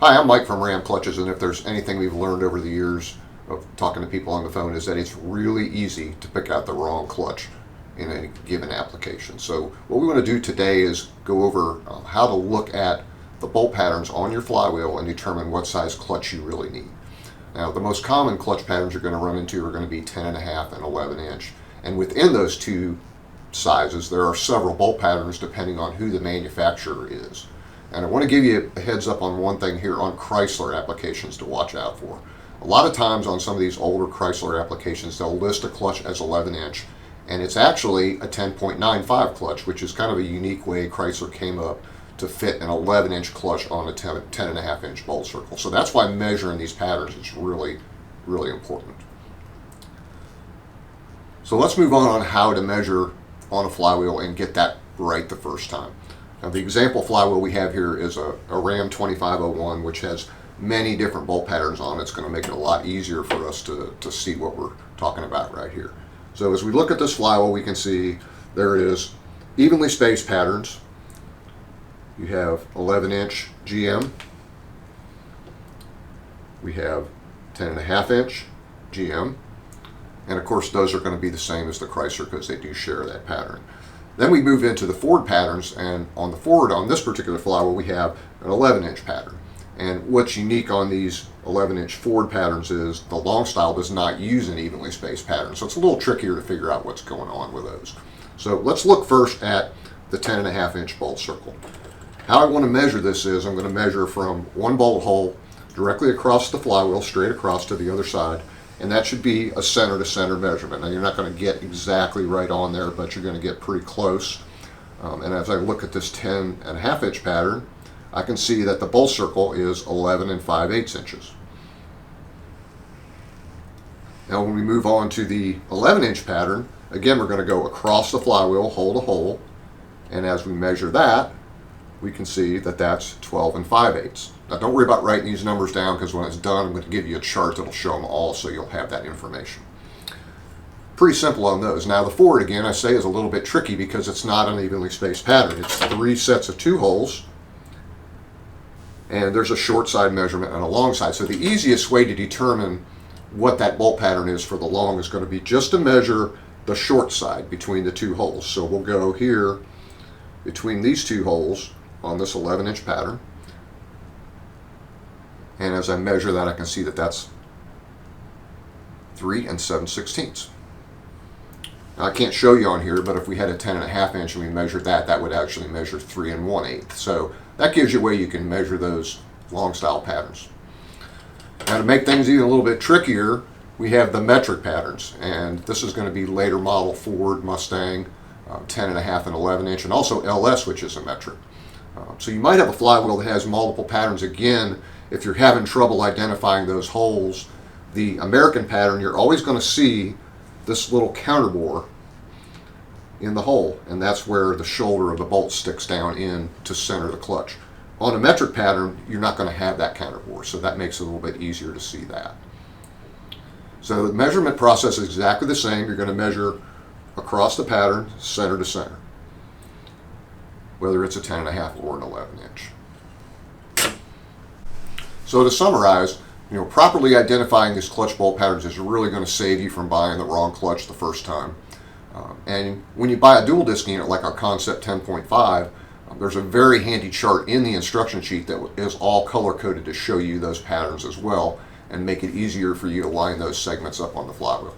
Hi, I'm Mike from Ram Clutches, and if there's anything we've learned over the years of talking to people on the phone is that it's really easy to pick out the wrong clutch in a given application. So what we want to do today is go over how to look at the bolt patterns on your flywheel and determine what size clutch you really need. Now, the most common clutch patterns you're going to run into are going to be 10.5 and 11 inch. And within those two sizes, there are several bolt patterns depending on who the manufacturer is. And I want to give you a heads up on one thing here on Chrysler applications to watch out for. A lot of times on some of these older Chrysler applications, they'll list a clutch as 11 inch, and it's actually a 10.95 clutch, which is kind of a unique way Chrysler came up to fit an 11 inch clutch on a 10.5 inch bolt circle. So that's why measuring these patterns is really, really important. So let's move on how to measure on a flywheel and get that right the first time. Now, the example flywheel we have here is a Ram 2501, which has many different bolt patterns on it. It's going to make it a lot easier for us to see what we're talking about right here. So as we look at this flywheel, we can see there is evenly spaced patterns. You have 11 inch GM. We have 10.5 inch GM. And of course, those are going to be the same as the Chrysler because they do share that pattern. Then we move into the Ford patterns, and on the Ford, on this particular flywheel, we have an 11 inch pattern. And what's unique on these 11 inch Ford patterns is the long style does not use an evenly spaced pattern. So it's a little trickier to figure out what's going on with those. So let's look first at the 10.5 inch bolt circle. How I want to measure this is I'm going to measure from one bolt hole directly across the flywheel, straight across to the other side. And that should be a center to center measurement. Now, you're not going to get exactly right on there, but you're going to get pretty close. And as I look at this 10.5 inch pattern, I can see that the bolt circle is 11 and 5/8 inches. Now, when we move on to the 11 inch pattern, again, we're going to go across the flywheel, hole to hole. And as we measure that, we can see that that's 12 and 5/8. Now, don't worry about writing these numbers down because when it's done, I'm going to give you a chart that'll show them all so you'll have that information. Pretty simple on those. Now, the Ford, again, I say is a little bit tricky because it's not an evenly spaced pattern. It's 3 sets of 2 holes, and there's a short side measurement and a long side. So the easiest way to determine what that bolt pattern is for the long is going to be just to measure the short side between the 2 holes. So we'll go here between these 2 holes on this 11 inch pattern. And as I measure that, I can see that that's 3 and 7/16. Now, I can't show you on here, but if we had a 10.5 inch and we measured that, that would actually measure 3 and 1/8. So that gives you a way you can measure those long style patterns. Now, to make things even a little bit trickier, we have the metric patterns. And this is going to be later model Ford, Mustang, 10.5 and 11 inch, and also LS, which is a metric. So you might have a flywheel that has multiple patterns. Again, if you're having trouble identifying those holes, the American pattern, you're always going to see this little counterbore in the hole, and that's where the shoulder of the bolt sticks down in to center the clutch. On a metric pattern, you're not going to have that counterbore, so that makes it a little bit easier to see that. So the measurement process is exactly the same. You're going to measure across the pattern, center to center, whether it's a 10.5 or an 11 inch. So to summarize, properly identifying these clutch bolt patterns is really going to save you from buying the wrong clutch the first time. And when you buy a dual disc unit like our Concept 10.5, there's a very handy chart in the instruction sheet that is all color coded to show you those patterns as well and make it easier for you to line those segments up on the flywheel.